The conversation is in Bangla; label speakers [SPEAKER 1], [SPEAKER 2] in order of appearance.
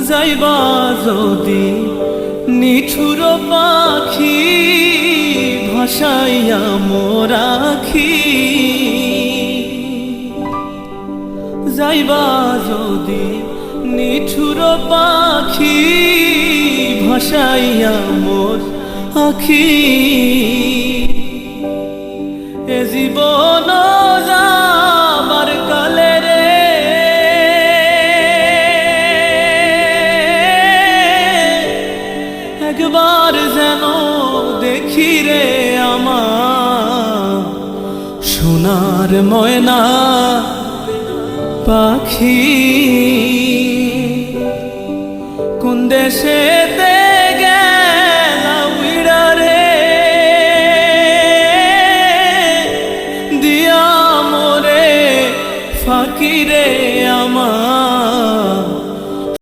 [SPEAKER 1] যাইবা যদি নিঠুর পাখি ভাসাইয়া মোরাখি, যাইবা যদি নিঠুর পাখি ভাসাইয়া মোর আখি, এ জীবন যাবার কালে রে একবার যেন দেখি রে আমার সোনার ময়না পাখি, কোন দেশেতে